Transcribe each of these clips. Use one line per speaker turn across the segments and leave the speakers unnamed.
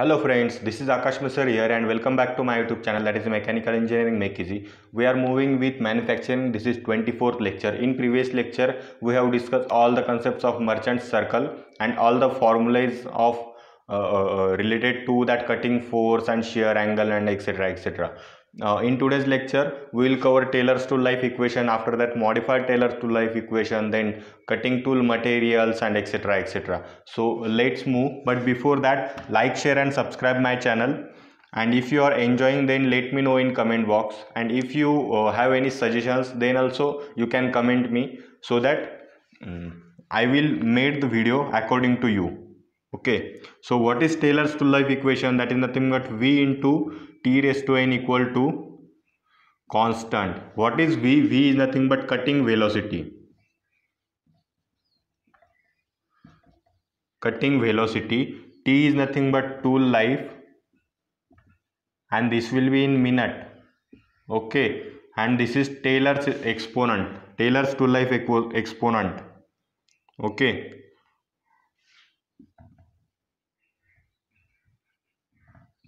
Hello friends, this is Akash Misra here and welcome back to my YouTube channel, that is Mechanical Engineering Make Easy. We are moving with manufacturing. This is 24th lecture. In previous lecture, we have discussed all the concepts of merchant circle and all the formulas of related to that cutting force and shear angle and etc. In today's lecture, we will cover Taylor's tool life equation, after that modified Taylor's tool life equation, then cutting tool materials and etc. So let's move, but before that, like, share and subscribe my channel. And if you are enjoying, then let me know in comment box, and if you have any suggestions, then also you can comment me, so that I will make the video according to you. Okay, so what is Taylor's tool life equation? That is nothing but V into T raised to n equal to constant. What is V? V is nothing but cutting velocity. Cutting velocity. T is nothing but tool life, and this will be in minute. Okay, and this is Taylor's exponent. Taylor's tool life exponent. Okay.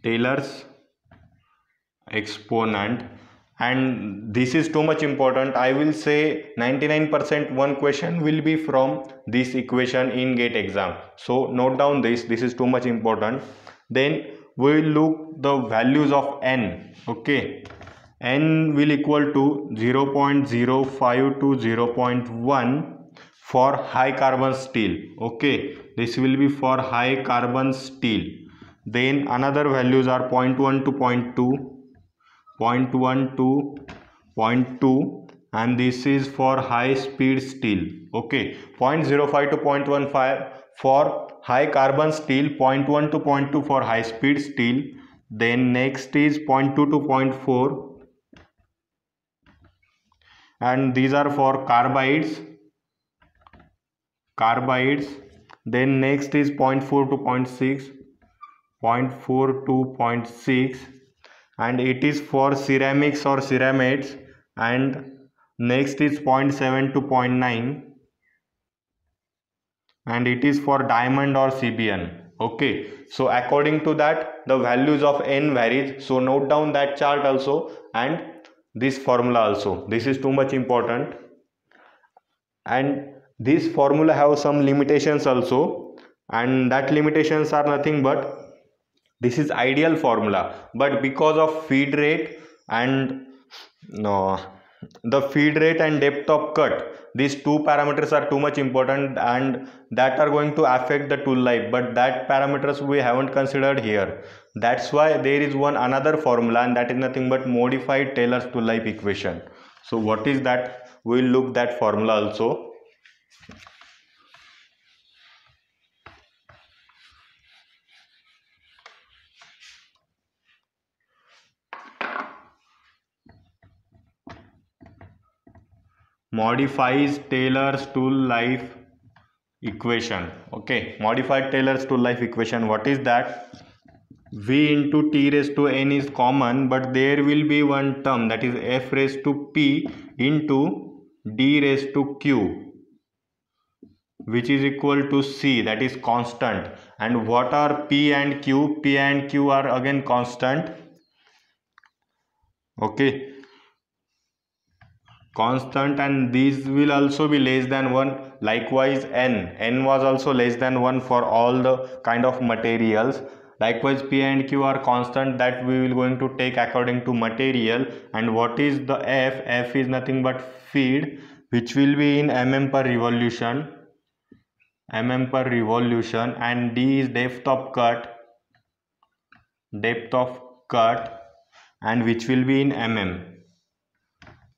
Taylor's exponent, and this is too much important. I will say 99% one question will be from this equation in GATE exam, so note down this is too much important. Then we will look the values of n. Okay, n will equal to 0.05 to 0.1 for high carbon steel. Okay, this will be for high carbon steel. Then another values are 0.1 to 0.2, 0.1 to 0.2, and this is for high speed steel. Okay, 0.05 to 0.15 for high carbon steel, 0.1 to 0.2 for high speed steel. Then next is 0.2 to 0.4, and these are for carbides. Then next is 0.4 to 0.6, 0.4 to 0.6, and it is for ceramics or ceramates. And next is 0.7 to 0.9, and it is for diamond or CBN. Okay, so according to that, the values of n varies. So note down that chart also and this formula also. This is too much important, and this formula have some limitations also, and that limitations are nothing but this is ideal formula, but because of feed rate and the feed rate and depth of cut, these two parameters are too much important, and that are going to affect the tool life, but that parameters we haven't considered here. That's why there is one another formula, and that is nothing but modified Taylor's tool life equation. So what is that? We'll look that formula also. Modifies Taylor's tool life equation. Okay, modified Taylor's tool life equation. What is that? V into T raised to n is common, but there will be one term, that is F raised to P into D raised to Q, which is equal to C, that is constant. And what are P and Q? P and Q are again constant. Okay, constant, and these will also be less than 1. Likewise n was also less than 1 for all the kind of materials. Likewise P and Q are constant, that we will going to take according to material. And what is the F is nothing but feed, which will be in mm per revolution, and D is depth of cut, and which will be in mm.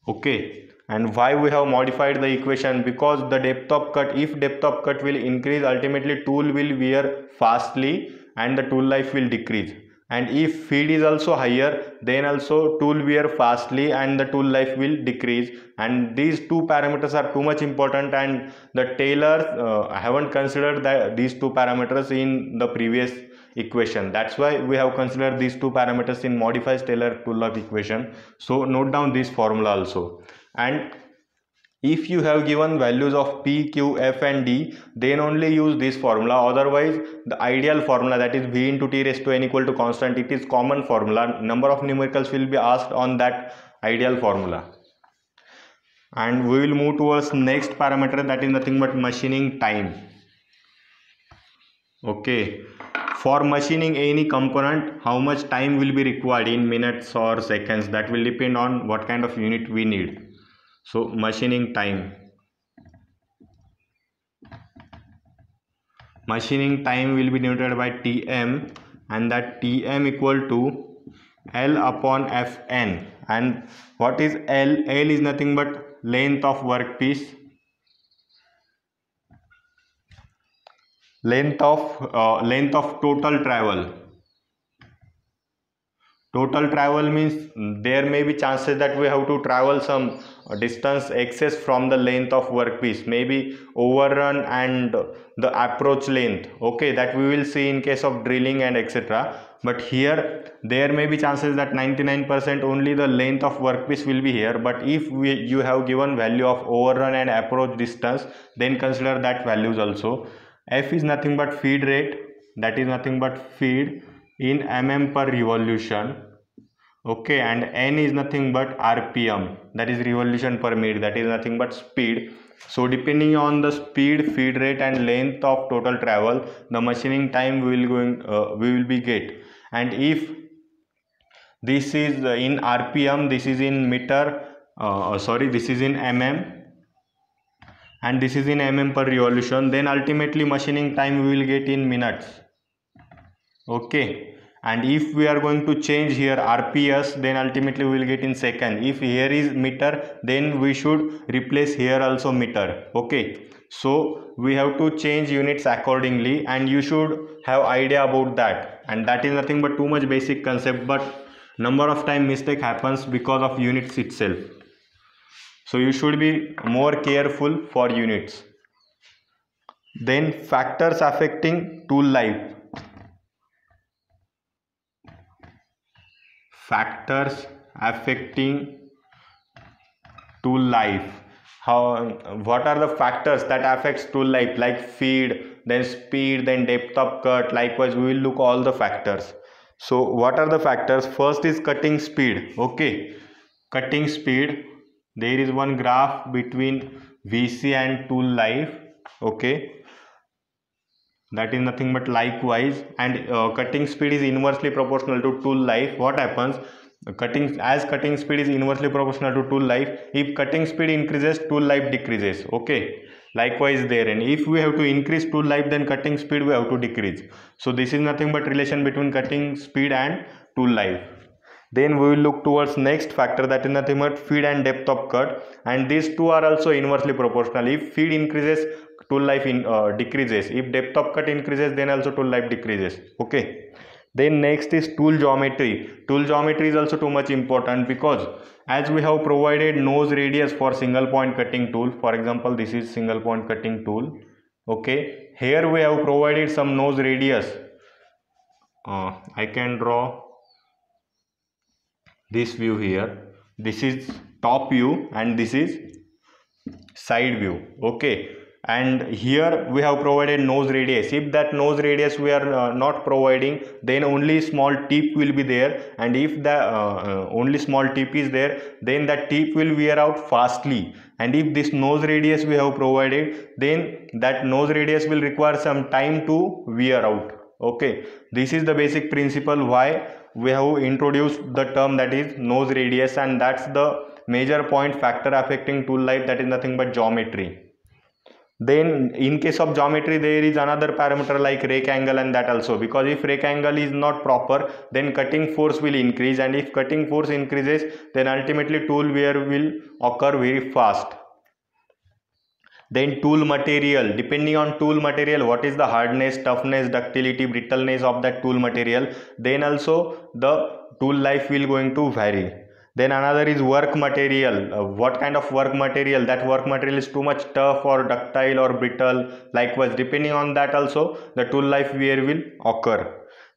Okay, and why we have modified the equation? Because the depth of cut, if depth of cut will increase, ultimately tool will wear fastly and the tool life will decrease. And if feed is also higher, then also tool wear fastly and the tool life will decrease. And these two parameters are too much important, and the Taylor haven't considered these two parameters in the previous equation. That's why we have considered these two parameters in modified Taylor tool life equation. So note down this formula also. And If you have given values of P, Q, F and D, then only use this formula. Otherwise the ideal formula, that is V into T raised to n equal to constant, it is common formula. Number of numericals will be asked on that ideal formula. And we will move towards next parameter, that is nothing but machining time. Okay, for machining any component, how much time will be required in minutes or seconds, that will depend on what kind of unit we need. So machining time will be denoted by Tm, and that Tm equal to L upon Fn. And what is L? L is nothing but length of workpiece, length of total travel. Total travel means there may be chances that we have to travel some distance excess from the length of workpiece, maybe overrun and the approach length. Okay, that we will see in case of drilling and etc. But here there may be chances that 99% only the length of workpiece will be here. But if you have given value of overrun and approach distance, then consider that values also. F is nothing but feed rate, that is nothing but feed in mm per revolution. Okay, and n is nothing but rpm, that is revolution per minute, that is nothing but speed. So depending on the speed, feed rate and length of total travel, the machining time we will be get. And if this is in rpm, this is in meter, this is in mm, and this is in mm per revolution, then ultimately machining time we will get in minutes. Okay, and if we are going to change here rps, then ultimately we will get in second. If here is meter, then we should replace here also meter. Okay, so we have to change units accordingly, and you should have idea about that. And that is nothing but too much basic concept, but number of time mistake happens because of units itself. So you should be more careful for units. Then factors affecting tool life. Factors affecting tool life. What are the factors that affects tool life? Like feed, then speed, then depth of cut. Likewise, we will look all the factors. So what are the factors? First is cutting speed. Okay, cutting speed. There is one graph between VC and tool life. Okay, that is nothing but likewise, and cutting speed is inversely proportional to tool life. What happens? Cutting speed is inversely proportional to tool life, if cutting speed increases, tool life decreases. Okay, likewise there, and if we have to increase tool life, then cutting speed we have to decrease. So this is nothing but relation between cutting speed and tool life. Then we will look towards next factor, that is nothing but feed and depth of cut, and these two are also inversely proportional. If feed increases, tool life decreases. If depth of cut increases, then also tool life decreases. Okay, then next is tool geometry. Tool geometry is also too much important, because as we have provided nose radius for single point cutting tool, for example this is single point cutting tool. Okay, here we have provided some nose radius. I can draw this view here. This is top view and this is side view. Okay, and here we have provided nose radius. If that nose radius we are not providing, then only small tip will be there, and if the only small tip is there, then that tip will wear out fastly. And if this nose radius we have provided, then that nose radius will require some time to wear out. Okay, this is the basic principle why we have introduced the term, that is nose radius, and that's the major point factor affecting tool life, that is nothing but geometry. Then in case of geometry, there is another parameter like rake angle, and that also, because if rake angle is not proper, then cutting force will increase, and if cutting force increases, then ultimately tool wear will occur very fast. Then tool material, depending on tool material, what is the hardness, toughness, ductility, brittleness of that tool material, then also the tool life will going to vary. Then another is work material. What kind of work material? That work material is too much tough or ductile or brittle. Likewise, depending on that also, the tool life wear will occur.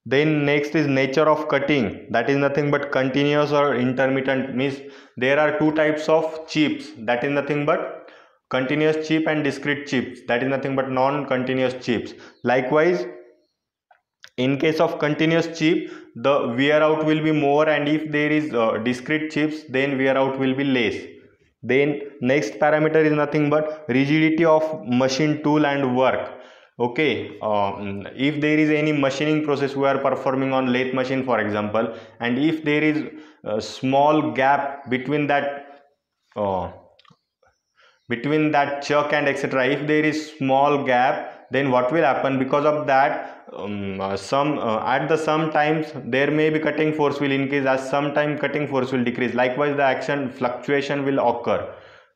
Then next is nature of cutting. That is nothing but continuous or intermittent. Means there are two types of chips. That is nothing but continuous chip and discrete chips, that is nothing but non-continuous chips. Likewise, in case of continuous chip, the wear out will be more, and if there is discrete chips, then wear out will be less. Then next parameter is nothing but rigidity of machine tool and work. Okay, if there is any machining process we are performing on lathe machine, for example, and if there is a small gap between that chuck and etc., if there is small gap, then what will happen? Because of that, sometimes there may be cutting force will increase, as sometime cutting force will decrease. Likewise, the action fluctuation will occur.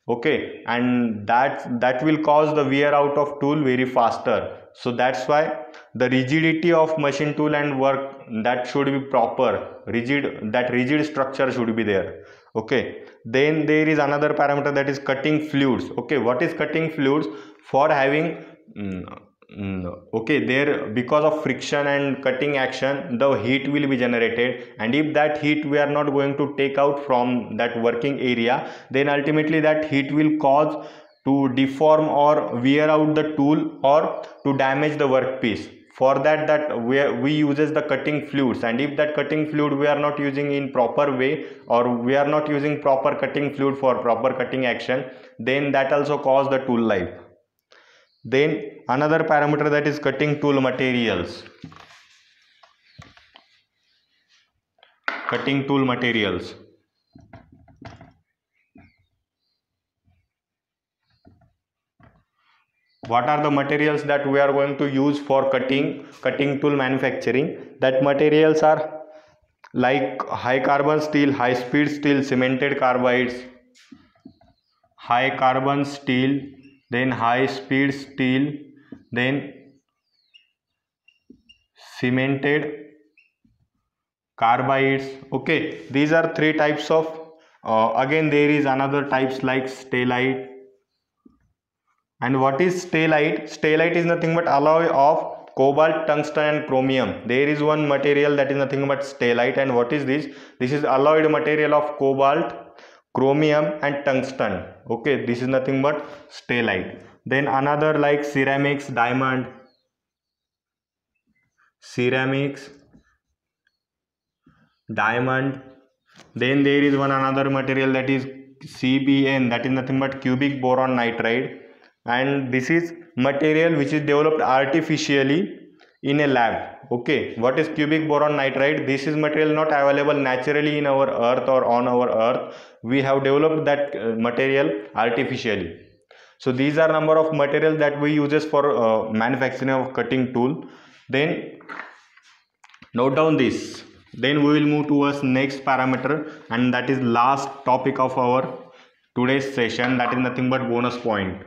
Okay, and that will cause the wear out of tool very faster. So that's why the rigidity of machine tool and work, that should be proper, rigid structure should be there. Okay, then there is another parameter, that is cutting fluids. Okay, what is cutting fluids? For having okay, there, because of friction and cutting action, the heat will be generated, and if that heat we are not going to take out from that working area, then ultimately that heat will cause to deform or wear out the tool or to damage the workpiece. For that we uses the cutting fluids, and if that cutting fluid we are not using in proper way, or we are not using proper cutting fluid for proper cutting action, then that also cause the tool life. Then another parameter, that is cutting tool materials. Cutting tool materials. What are the materials that we are going to use for cutting tool manufacturing? That materials are like high carbon steel, high speed steel, cemented carbides, high carbon steel, then high speed steel, then cemented carbides. Okay, these are three types of again there is another types like stellite. And what is stellite? Stellite is nothing but alloy of cobalt, tungsten and chromium. There is one material that is nothing but stellite, and what is this? This is alloyed material of cobalt, chromium and tungsten. Okay, this is nothing but stellite. Then another like ceramics, diamond, then there is one another material, that is CBN, that is nothing but cubic boron nitride, and this is material which is developed artificially in a lab. Okay, what is cubic boron nitride? This is material not available naturally in our earth or on our earth. We have developed that material artificially. So these are number of materials that we uses for manufacturing of cutting tool. Then note down this. Then we will move towards next parameter, and that is last topic of our today's session, that is nothing but bonus point.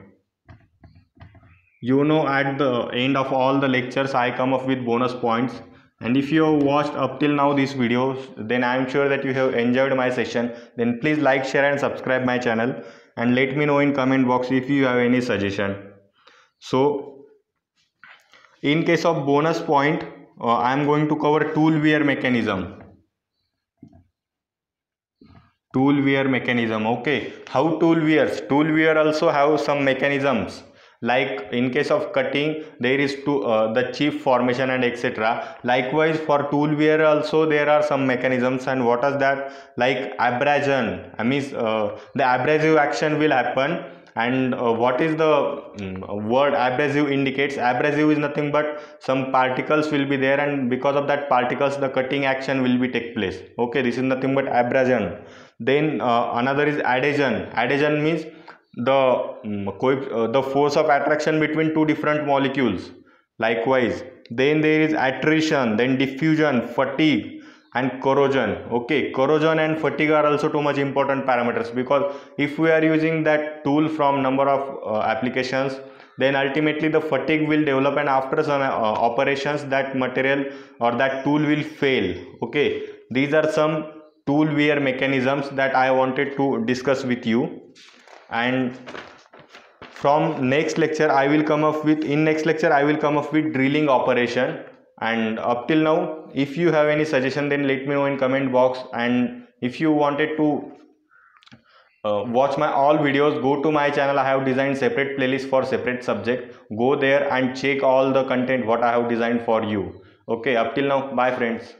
You know, at the end of all the lectures I come up with bonus points, and if you have watched up till now these videos, then I am sure that you have enjoyed my session. Then please like, share and subscribe my channel, and let me know in comment box if you have any suggestion. So in case of bonus point, I am going to cover tool wear mechanism. Okay, how tool wears? Tool wear also have some mechanisms. Like in case of cutting, there is the chip formation and etc. Likewise, for tool wear also there are some mechanisms. And what is that? Like abrasion. I mean, the abrasive action will happen. And what is the word abrasive indicates? Abrasive is nothing but some particles will be there, and because of that particles the cutting action will be take place. Okay, this is nothing but abrasion. Then another is adhesion. Adhesion means the force of attraction between two different molecules. Likewise, then there is attrition, then diffusion, fatigue and corrosion. Okay, corrosion and fatigue are also too much important parameters, because if we are using that tool from number of applications, then ultimately the fatigue will develop, and after some operations that material or that tool will fail. Okay, these are some tool wear mechanisms that I wanted to discuss with you. And from next lecture I will come up with drilling operation. And up till now, if you have any suggestion, then let me know in comment box. And if you wanted to watch my all videos. Go to my channel. I have designed separate playlist for separate subject. Go there and check all the content what I have designed for you. Okay, up till now, bye friends.